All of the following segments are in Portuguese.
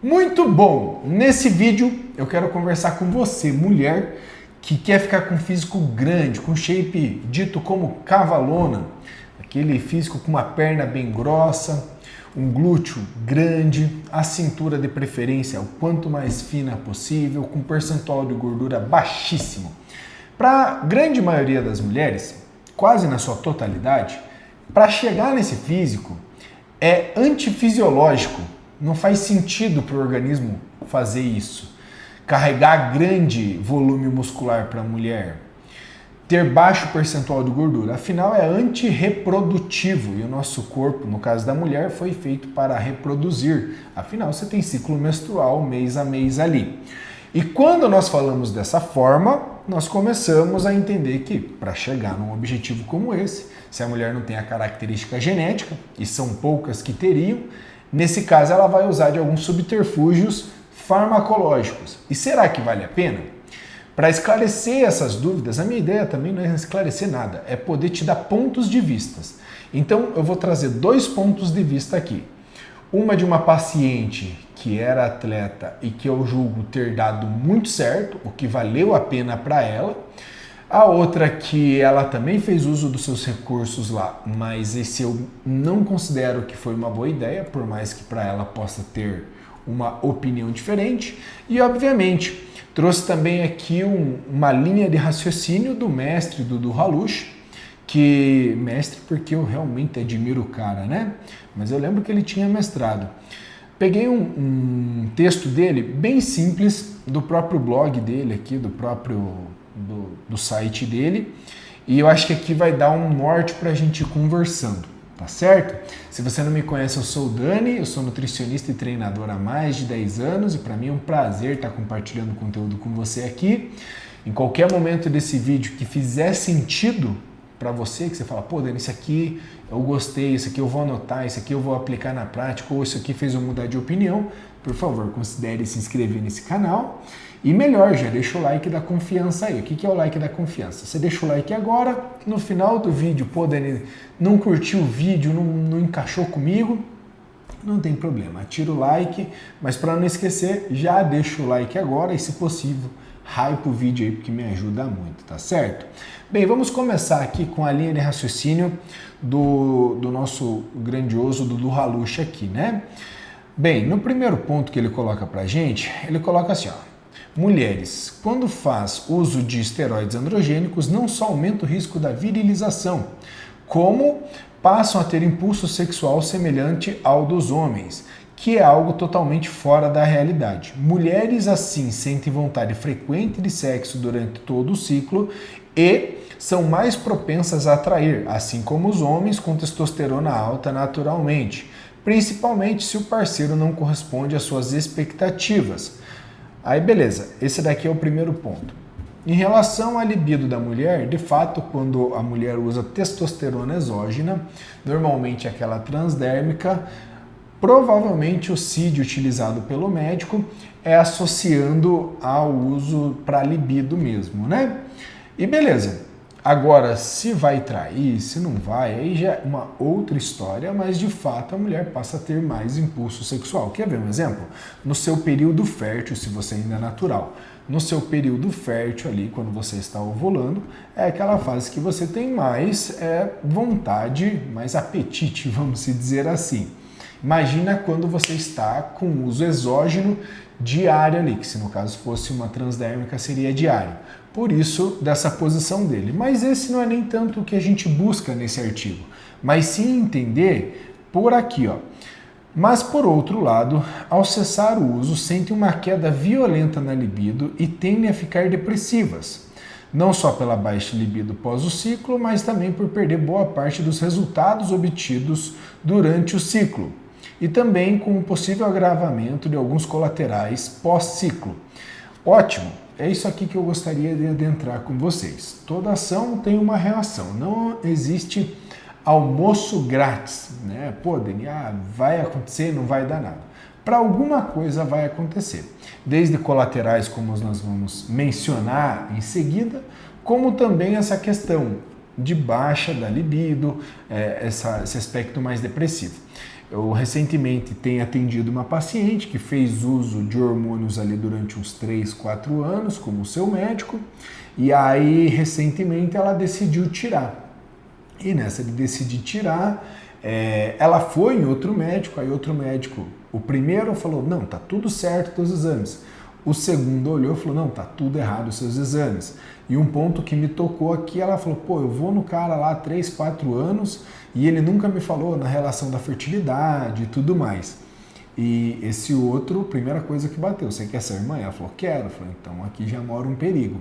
Muito bom! Nesse vídeo eu quero conversar com você, mulher, que quer ficar com físico grande, com shape dito como cavalona, aquele físico com uma perna bem grossa, um glúteo grande, a cintura de preferência o quanto mais fina possível, com percentual de gordura baixíssimo. Para a grande maioria das mulheres, quase na sua totalidade, para chegar nesse físico é antifisiológico. Não faz sentido para o organismo fazer isso. Carregar grande volume muscular para a mulher, ter baixo percentual de gordura, afinal é antirreprodutivo e o nosso corpo, no caso da mulher, foi feito para reproduzir. Afinal, você tem ciclo menstrual mês a mês ali. E quando nós falamos dessa forma, nós começamos a entender que para chegar num objetivo como esse, se a mulher não tem a característica genética, e são poucas que teriam, nesse caso ela vai usar de alguns subterfúgios farmacológicos. E será que vale a pena? Para esclarecer essas dúvidas, a minha ideia também não é esclarecer nada, é poder te dar pontos de vistas. Então eu vou trazer dois pontos de vista aqui. Uma de uma paciente que era atleta e que eu julgo ter dado muito certo, o que valeu a pena para ela. A outra que ela também fez uso dos seus recursos lá, mas esse eu não considero que foi uma boa ideia, por mais que para ela possa ter uma opinião diferente. E obviamente trouxe também aqui uma linha de raciocínio do mestre Dudu Halush, que mestre porque eu realmente admiro o cara, né? Mas eu lembro que ele tinha mestrado. Peguei um texto dele bem simples do próprio blog dele aqui, do site dele, e eu acho que aqui vai dar um norte para a gente ir conversando, tá certo? Se você não me conhece, eu sou o Dani, eu sou nutricionista e treinador há mais de 10 anos e para mim é um prazer estar compartilhando conteúdo com você aqui. Em qualquer momento desse vídeo que fizer sentido para você, que você fala, pô, Dani, isso aqui eu gostei, isso aqui eu vou anotar, isso aqui eu vou aplicar na prática, ou isso aqui fez eu mudar de opinião, por favor, considere se inscrever nesse canal. E melhor, já deixa o like da confiança aí. O que é o like da confiança? Você deixa o like agora, no final do vídeo, pô, Dani, não curtiu o vídeo, não encaixou comigo, não tem problema, tira o like, mas para não esquecer, já deixa o like agora e, se possível, hype o vídeo aí, porque me ajuda muito, tá certo? Bem, vamos começar aqui com a linha de raciocínio do nosso grandioso Dudu Halush aqui, né? Bem, no primeiro ponto que ele coloca pra gente, ele coloca assim, ó. Mulheres, quando faz uso de esteroides androgênicos, não só aumenta o risco da virilização, como passam a ter impulso sexual semelhante ao dos homens, que é algo totalmente fora da realidade. Mulheres assim sentem vontade frequente de sexo durante todo o ciclo e são mais propensas a atrair, assim como os homens com testosterona alta naturalmente, principalmente se o parceiro não corresponde às suas expectativas. Aí beleza, esse daqui é o primeiro ponto. Em relação à libido da mulher, de fato, quando a mulher usa testosterona exógena, normalmente aquela transdérmica, provavelmente o CID utilizado pelo médico é associando ao uso para libido mesmo, né? E beleza. Agora, se vai trair, se não vai, aí já é uma outra história, mas de fato a mulher passa a ter mais impulso sexual. Quer ver um exemplo? No seu período fértil, se você ainda é natural, no seu período fértil ali, quando você está ovulando, é aquela fase que você tem mais vontade, mais apetite, vamos dizer assim. Imagina quando você está com uso exógeno diário ali, que se no caso fosse uma transdérmica seria diário. Por isso, dessa posição dele. Mas esse não é nem tanto o que a gente busca nesse artigo, mas sim entender por aqui, ó. Mas por outro lado, ao cessar o uso, sentem uma queda violenta na libido e tendem a ficar depressivas. Não só pela baixa libido pós o ciclo, mas também por perder boa parte dos resultados obtidos durante o ciclo. E também com o possível agravamento de alguns colaterais pós-ciclo. Ótimo! É isso aqui que eu gostaria de adentrar com vocês. Toda ação tem uma reação. Não existe almoço grátis, né? Pô, Dani, vai acontecer, não vai dar nada. Para alguma coisa vai acontecer. Desde colaterais, como nós vamos mencionar em seguida, como também essa questão de baixa da libido, esse aspecto mais depressivo. Eu recentemente tenho atendido uma paciente que fez uso de hormônios ali durante uns 3, 4 anos como seu médico, e aí recentemente ela decidiu tirar. E nessa de decidir tirar, ela foi em outro médico, aí outro médico, o primeiro falou, não, tá tudo certo os exames. O segundo olhou e falou, não, tá tudo errado os seus exames. E um ponto que me tocou aqui, ela falou, pô, eu vou no cara lá há 3, 4 anos e ele nunca me falou na relação da fertilidade e tudo mais. E esse outro, primeira coisa que bateu, você quer ser mãe? Ela falou, quero. Eu falei, então aqui já mora um perigo.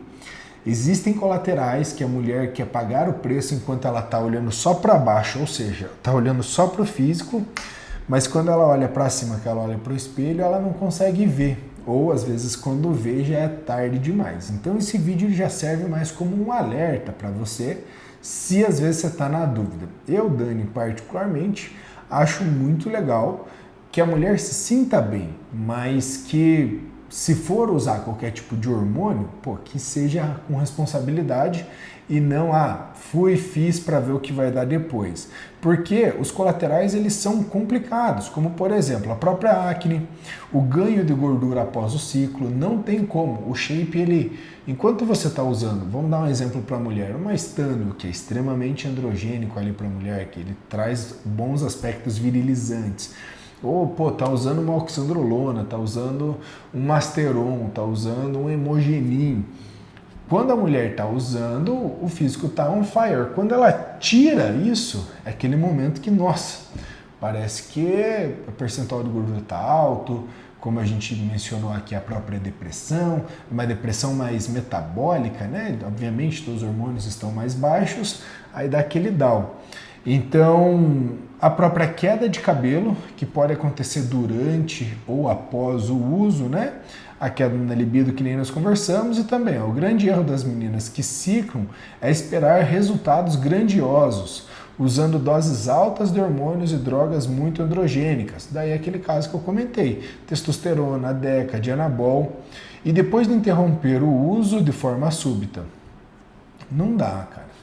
Existem colaterais que a mulher quer pagar o preço enquanto ela está olhando só para baixo, ou seja, está olhando só para o físico, mas quando ela olha para cima, que ela olha para o espelho, ela não consegue ver. Ou às vezes quando vê já é tarde demais. Então esse vídeo já serve mais como um alerta para você, se às vezes você está na dúvida. Eu, Dani, particularmente, acho muito legal que a mulher se sinta bem, mas que se for usar qualquer tipo de hormônio, pô, que seja com responsabilidade e não, fui e fiz para ver o que vai dar depois. Porque os colaterais, eles são complicados, como por exemplo, a própria acne, o ganho de gordura após o ciclo, não tem como. O shape, ele, enquanto você está usando, vamos dar um exemplo para a mulher, uma estânio, que é extremamente androgênico ali para a mulher, que ele traz bons aspectos virilizantes, ou, pô, tá usando uma oxandrolona, tá usando um Masteron, tá usando um Hemogenin. Quando a mulher tá usando, o físico tá on fire. Quando ela tira isso, é aquele momento que, nossa, parece que o percentual de gordura tá alto, como a gente mencionou aqui, a própria depressão, uma depressão mais metabólica, né? Obviamente, todos os hormônios estão mais baixos, aí dá aquele down. Então, a própria queda de cabelo, que pode acontecer durante ou após o uso, né? A queda na libido, que nem nós conversamos, e também o grande erro das meninas que ciclam é esperar resultados grandiosos, usando doses altas de hormônios e drogas muito androgênicas. Daí aquele caso que eu comentei, testosterona, deca, de anabol, e depois de interromper o uso de forma súbita. Não dá, cara.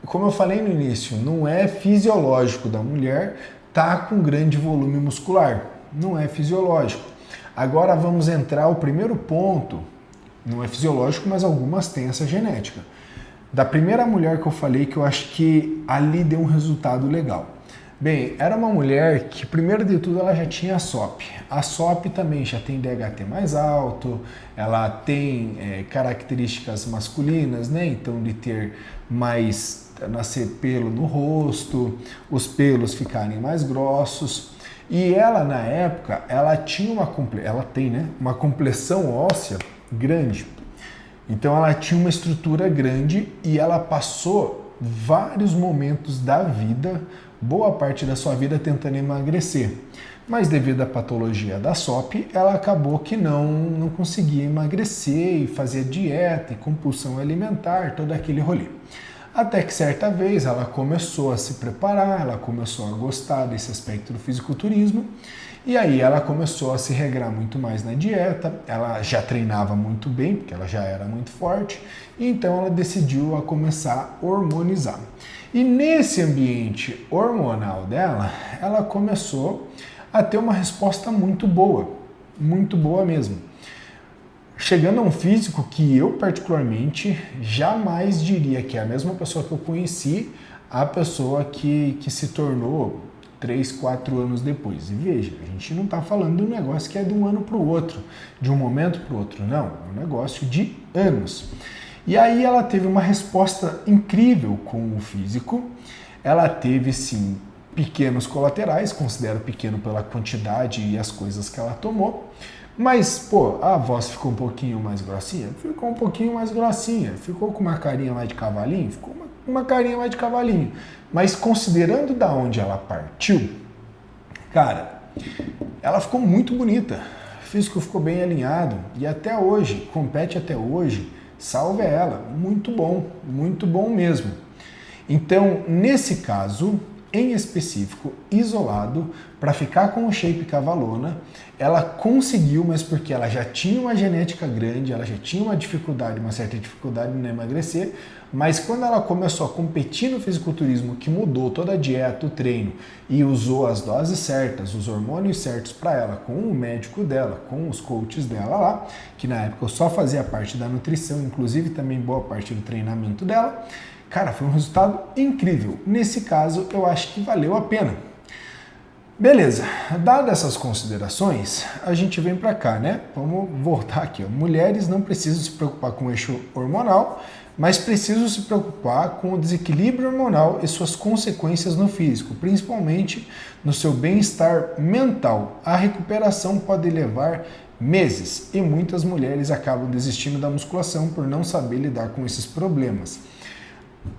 Como eu falei no início, não é fisiológico da mulher estar com grande volume muscular. Não é fisiológico. Agora vamos entrar o primeiro ponto. Não é fisiológico, mas algumas têm essa genética. Da primeira mulher que eu falei, que eu acho que ali deu um resultado legal. Bem, era uma mulher que, primeiro de tudo, ela já tinha a SOP. A SOP também já tem DHT mais alto, ela tem características masculinas, né? Então, de ter mais, nascer pelo no rosto, os pelos ficarem mais grossos. E ela, na época, ela tinha ela tem, né? Uma complexão óssea grande. Então, ela tinha uma estrutura grande e ela passou vários momentos da vida, boa parte da sua vida, tentando emagrecer. Mas devido à patologia da SOP, ela acabou que não conseguia emagrecer e fazia dieta e compulsão alimentar, todo aquele rolê. Até que certa vez ela começou a se preparar, ela começou a gostar desse aspecto do fisiculturismo, e aí ela começou a se regrar muito mais na dieta, ela já treinava muito bem, porque ela já era muito forte, e então ela decidiu a começar a hormonizar. E nesse ambiente hormonal dela, ela começou a ter uma resposta muito boa mesmo. Chegando a um físico que eu particularmente jamais diria que é a mesma pessoa que eu conheci, a pessoa que se tornou 3, 4 anos depois. E veja, a gente não está falando de um negócio que é de um ano para o outro, de um momento para o outro, não. É um negócio de anos. E aí ela teve uma resposta incrível com o físico. Ela teve, sim, pequenos colaterais, considero pequeno pela quantidade e as coisas que ela tomou. Mas, pô, a voz ficou um pouquinho mais grossinha? Ficou um pouquinho mais grossinha. Ficou com uma carinha mais de cavalinho? Ficou uma carinha mais de cavalinho. Mas considerando da onde ela partiu, cara, ela ficou muito bonita. O físico ficou bem alinhado e até hoje, compete até hoje, salve ela. Muito bom mesmo. Então, nesse caso, em específico, isolado, para ficar com o shape cavalona. Ela conseguiu, mas porque ela já tinha uma genética grande, ela já tinha uma certa dificuldade em emagrecer, mas quando ela começou a competir no fisiculturismo, que mudou toda a dieta, o treino, e usou as doses certas, os hormônios certos para ela, com o médico dela, com os coaches dela lá, que na época eu só fazia parte da nutrição, inclusive também boa parte do treinamento dela, cara, foi um resultado incrível. Nesse caso, eu acho que valeu a pena. Beleza, dadas essas considerações, a gente vem para cá, né? Vamos voltar aqui. Ó. Mulheres não precisam se preocupar com o eixo hormonal, mas precisam se preocupar com o desequilíbrio hormonal e suas consequências no físico, principalmente no seu bem-estar mental. A recuperação pode levar meses e muitas mulheres acabam desistindo da musculação por não saber lidar com esses problemas.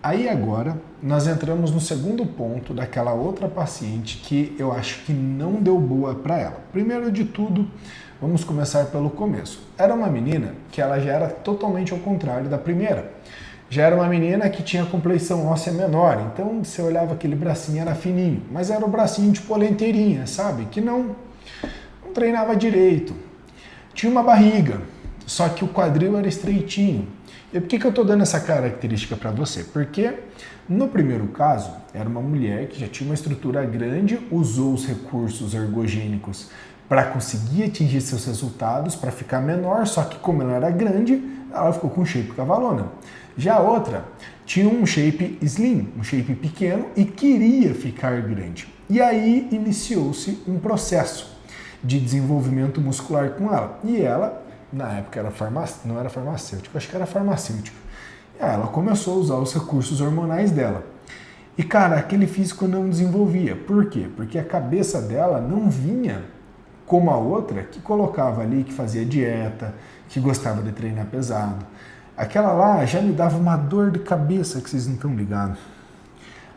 Aí agora nós entramos no segundo ponto daquela outra paciente que eu acho que não deu boa para ela. Primeiro de tudo, vamos começar pelo começo. Era uma menina que ela já era totalmente ao contrário da primeira. Já era uma menina que tinha compleição óssea menor, então você olhava aquele bracinho era fininho, mas era o bracinho de polenteirinha, sabe? Que não treinava direito. Tinha uma barriga, só que o quadril era estreitinho. E por que eu estou dando essa característica para você? Porque no primeiro caso, era uma mulher que já tinha uma estrutura grande, usou os recursos ergogênicos para conseguir atingir seus resultados, para ficar menor, só que como ela era grande, ela ficou com shape cavalona. Já a outra tinha um shape slim, um shape pequeno e queria ficar grande. E aí iniciou-se um processo de desenvolvimento muscular com ela. E ela, na época não era farmacêutica, acho que era farmacêutica. E ela começou a usar os recursos hormonais dela. E cara, aquele físico não desenvolvia. Por quê? Porque a cabeça dela não vinha como a outra, que colocava ali, que fazia dieta, que gostava de treinar pesado. Aquela lá já me dava uma dor de cabeça que vocês não estão ligados.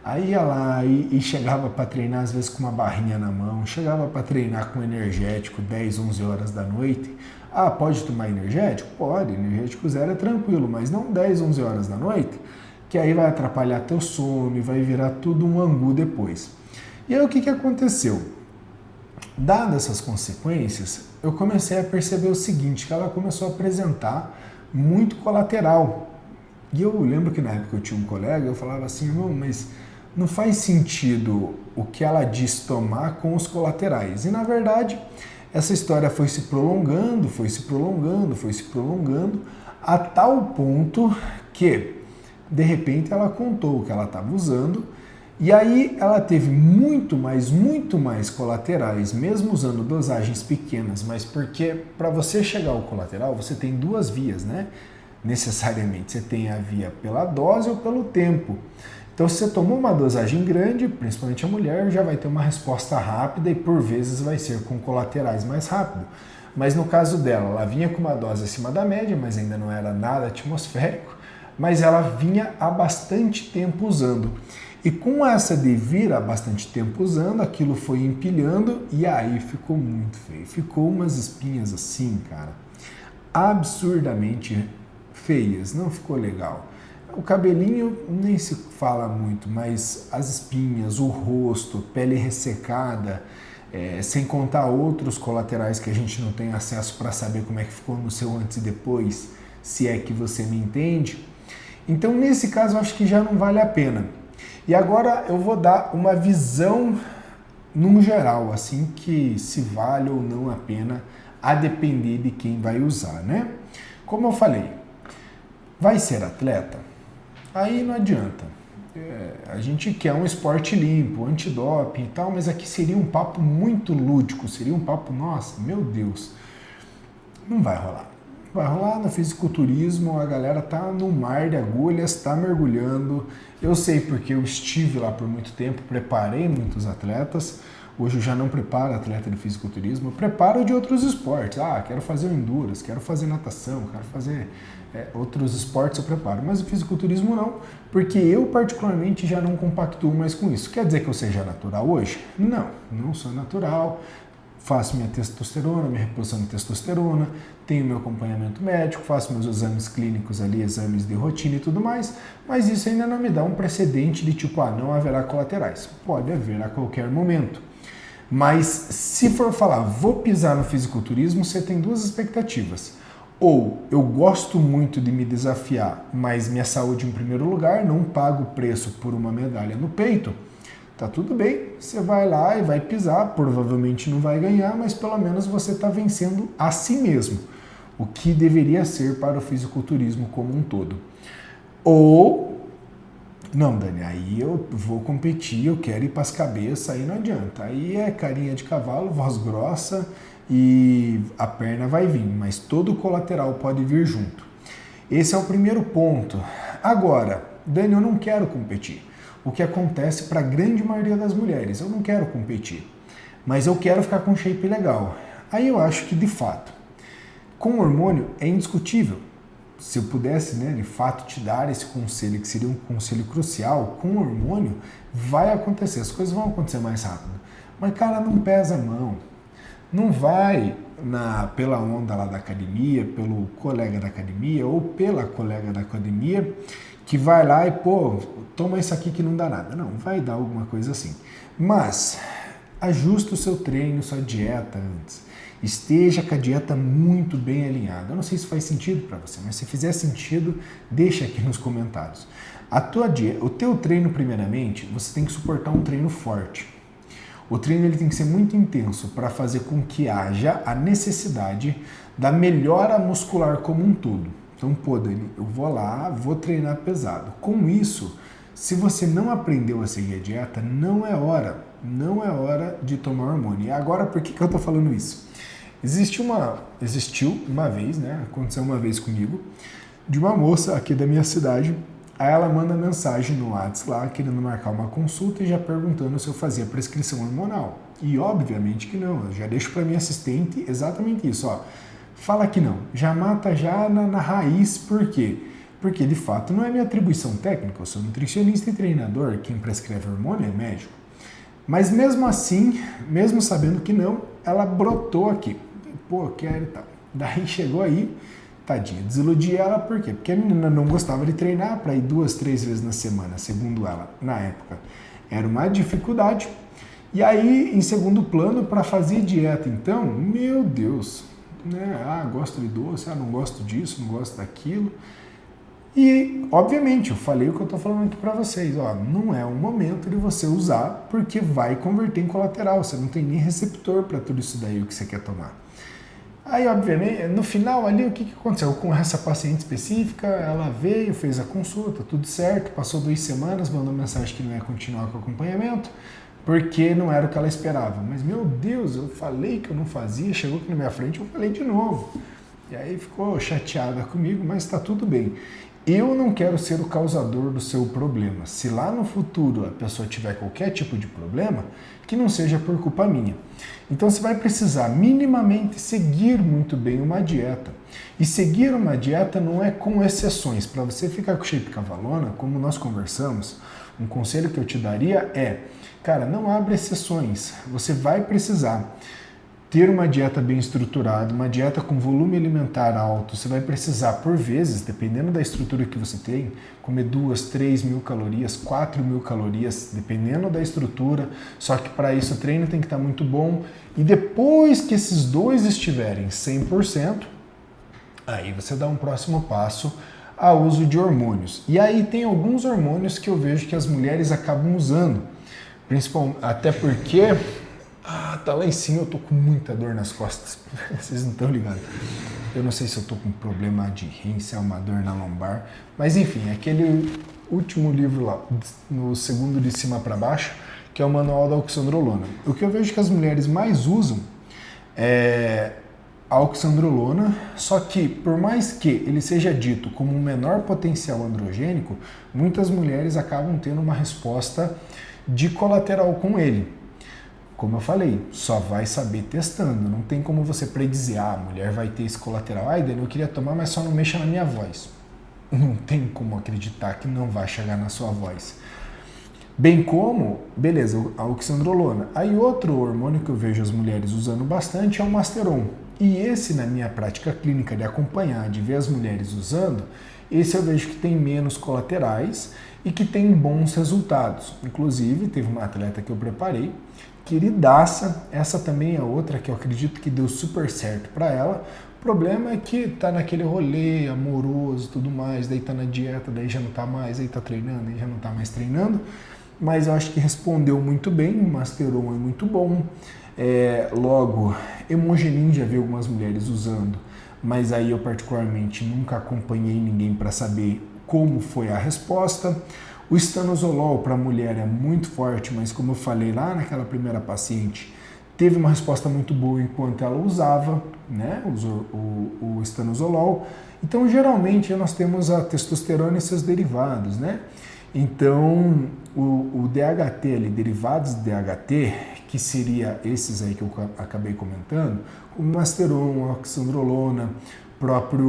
Aí ia lá e chegava para treinar às vezes com uma barrinha na mão, chegava para treinar com energético 10, 11 horas da noite. Ah, pode tomar energético? Pode, energético zero é tranquilo, mas não 10, 11 horas da noite, que aí vai atrapalhar teu sono e vai virar tudo um angu depois. E aí o que aconteceu? Dadas essas consequências, eu comecei a perceber o seguinte, que ela começou a apresentar muito colateral. E eu lembro que na época eu tinha um colega, eu falava assim, irmão, mas não faz sentido o que ela diz tomar com os colaterais. E na verdade, essa história foi se prolongando, a tal ponto que, de repente, ela contou o que ela estava usando, e aí ela teve muito mais colaterais, mesmo usando dosagens pequenas, mas porque para você chegar ao colateral, você tem duas vias, né? Necessariamente, você tem a via pela dose ou pelo tempo. Então, se você tomou uma dosagem grande, principalmente a mulher, já vai ter uma resposta rápida e por vezes vai ser com colaterais mais rápido. Mas no caso dela, ela vinha com uma dose acima da média, mas ainda não era nada atmosférico, mas ela vinha há bastante tempo usando. E com essa de vir há bastante tempo usando, aquilo foi empilhando e aí ficou muito feio. Ficou umas espinhas assim, cara, absurdamente feias, não ficou legal. O cabelinho nem se fala muito, mas as espinhas, o rosto, pele ressecada, sem contar outros colaterais que a gente não tem acesso para saber como é que ficou no seu antes e depois, se é que você me entende. Então, nesse caso, eu acho que já não vale a pena. E agora eu vou dar uma visão num geral, assim, que se vale ou não a pena, a depender de quem vai usar, né? Como eu falei, vai ser atleta? Aí não adianta. A gente quer um esporte limpo, antidoping e tal, mas aqui seria um papo muito lúdico, seria um papo, nossa, meu Deus, não vai rolar. Vai rolar no fisiculturismo, a galera tá no mar de agulhas, tá mergulhando. Eu sei porque eu estive lá por muito tempo, preparei muitos atletas. Hoje eu já não preparo atleta de fisiculturismo, eu preparo de outros esportes. Ah, quero fazer o endurance, quero fazer natação, quero fazer outros esportes eu preparo. Mas o fisiculturismo não, porque eu particularmente já não compactuo mais com isso. Quer dizer que eu seja natural hoje? Não, não sou natural. faço minha testosterona, minha reposição de testosterona, tenho meu acompanhamento médico, faço meus exames clínicos ali, exames de rotina e tudo mais, mas isso ainda não me dá um precedente de tipo, não haverá colaterais. Pode haver a qualquer momento. Mas se for falar, vou pisar no fisiculturismo, você tem duas expectativas. Ou eu gosto muito de me desafiar, mas minha saúde em primeiro lugar, não pago o preço por uma medalha no peito, tá tudo bem, você vai lá e vai pisar, provavelmente não vai ganhar, mas pelo menos você está vencendo a si mesmo, o que deveria ser para o fisiculturismo como um todo. Ou, não, Dani, aí eu vou competir, eu quero ir para as cabeças, aí não adianta, aí é carinha de cavalo, voz grossa e a perna vai vir, mas todo o colateral pode vir junto. Esse é o primeiro ponto. Agora, Dani, eu não quero competir. O que acontece para a grande maioria das mulheres, eu não quero competir, mas eu quero ficar com shape legal. Aí eu acho que, de fato, com hormônio é indiscutível. Se eu pudesse, de fato, te dar esse conselho, que seria um conselho crucial, com hormônio vai acontecer, as coisas vão acontecer mais rápido. Mas, cara, não pesa a mão. Não vai pela onda lá da academia, pelo colega da academia ou pela colega da academia que vai lá e, toma isso aqui que não dá nada. Não, vai dar alguma coisa assim. Mas ajusta o seu treino, sua dieta antes. Esteja com a dieta muito bem alinhada. Eu não sei se faz sentido para você, mas se fizer sentido, deixa aqui nos comentários. O teu treino, primeiramente, você tem que suportar um treino forte. O treino ele tem que ser muito intenso para fazer com que haja a necessidade da melhora muscular como um todo. Então, Dani, eu vou lá, vou treinar pesado. Com isso, se você não aprendeu a seguir a dieta, não é hora de tomar hormônio. E agora, por que eu estou falando isso? Existiu uma vez, aconteceu uma vez comigo, de uma moça aqui da minha cidade. Aí ela manda mensagem no WhatsApp lá, querendo marcar uma consulta e já perguntando se eu fazia prescrição hormonal. E obviamente que não, eu já deixo para minha assistente exatamente isso, fala que não, já mata já na raiz, por quê? Porque de fato não é minha atribuição técnica, eu sou nutricionista e treinador, quem prescreve hormônio é médico. Mas mesmo assim, mesmo sabendo que não, ela brotou aqui, quero e tal. Daí chegou aí, tadinha, desiludi ela, por quê? Porque a menina não gostava de treinar para ir 2, 3 vezes na semana, segundo ela, na época. Era uma dificuldade. E aí, em segundo plano, para fazer dieta, então, meu Deus, gosto de doce, não gosto disso, não gosto daquilo. E, obviamente, eu falei o que eu estou falando aqui para vocês, não é o momento de você usar, porque vai converter em colateral, você não tem nem receptor para tudo isso daí, o que você quer tomar. Aí, obviamente, no final ali, o que aconteceu? Com essa paciente específica, ela veio, fez a consulta, tudo certo, passou 2 semanas, mandou mensagem que não ia continuar com o acompanhamento, porque não era o que ela esperava. Mas, meu Deus, eu falei que eu não fazia, chegou aqui na minha frente, eu falei de novo. E aí ficou chateada comigo, mas está tudo bem. Eu não quero ser o causador do seu problema. Se lá no futuro a pessoa tiver qualquer tipo de problema, que não seja por culpa minha. Então você vai precisar minimamente seguir muito bem uma dieta. E seguir uma dieta não é com exceções. Para você ficar com shape cavalona, como nós conversamos, um conselho que eu te daria é, cara, não abre exceções. Você vai precisar ter uma dieta bem estruturada, uma dieta com volume alimentar alto. Você vai precisar, por vezes, dependendo da estrutura que você tem, comer 2, 3 mil calorias, 4 mil calorias, dependendo da estrutura. Só que para isso o treino tem que estar muito bom. E depois que esses dois estiverem 100%, aí você dá um próximo passo ao uso de hormônios. E aí tem alguns hormônios que eu vejo que as mulheres acabam usando, principalmente, até porque... tá lá em cima, eu tô com muita dor nas costas. Vocês não estão ligados. Eu não sei se eu tô com problema de rim, se é uma dor na lombar. Mas enfim, aquele último livro lá, no segundo de cima para baixo, que é o Manual da Oxandrolona. O que eu vejo que as mulheres mais usam é a oxandrolona, só que por mais que ele seja dito como um menor potencial androgênico, muitas mulheres acabam tendo uma resposta de colateral com ele. Como eu falei, só vai saber testando, não tem como você predizer, a mulher vai ter esse colateral. Dani, eu queria tomar, mas só não mexa na minha voz. Não tem como acreditar que não vai chegar na sua voz. Bem como, beleza, a oxandrolona. Aí outro hormônio que eu vejo as mulheres usando bastante é o Masteron. E esse, na minha prática clínica de acompanhar, de ver as mulheres usando, esse eu vejo que tem menos colaterais e que tem bons resultados. Inclusive, teve uma atleta que eu preparei, queridaça, essa também é outra que eu acredito que deu super certo para ela. O problema é que tá naquele rolê amoroso e tudo mais, daí tá na dieta, daí já não tá mais, aí tá treinando, aí já não tá mais treinando. Mas eu acho que respondeu muito bem, o Masteron é muito bom. Logo, Hemogenin já vi algumas mulheres usando, mas aí eu particularmente nunca acompanhei ninguém para saber como foi a resposta. O estanozolol para mulher é muito forte, mas como eu falei lá naquela primeira paciente, teve uma resposta muito boa enquanto ela usava, né, o estanozolol. Então, geralmente, nós temos a testosterona e seus derivados, né? Então, o DHT ali, derivados de DHT, que seria esses aí que eu acabei comentando, o Masteron, a oxandrolona, próprio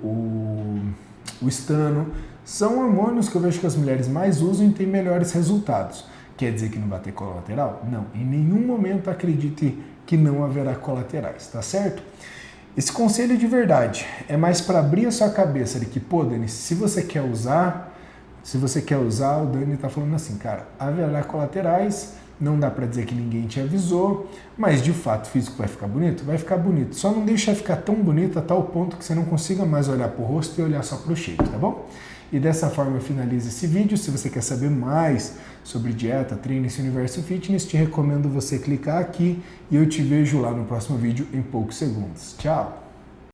o estano, são hormônios que eu vejo que as mulheres mais usam e têm melhores resultados. Quer dizer que não vai ter colateral? Não, em nenhum momento acredite que não haverá colaterais, tá certo? Esse conselho de verdade é mais para abrir a sua cabeça de que, pô, Dani, se você quer usar, o Dani tá falando assim, cara, haverá colaterais, não dá para dizer que ninguém te avisou, mas de fato o físico vai ficar bonito? Vai ficar bonito, só não deixa ficar tão bonito a tal ponto que você não consiga mais olhar pro rosto e olhar só pro shape, tá bom? E dessa forma eu finalizo esse vídeo. Se você quer saber mais sobre dieta, treino e esse universo fitness, te recomendo você clicar aqui e eu te vejo lá no próximo vídeo em poucos segundos. Tchau!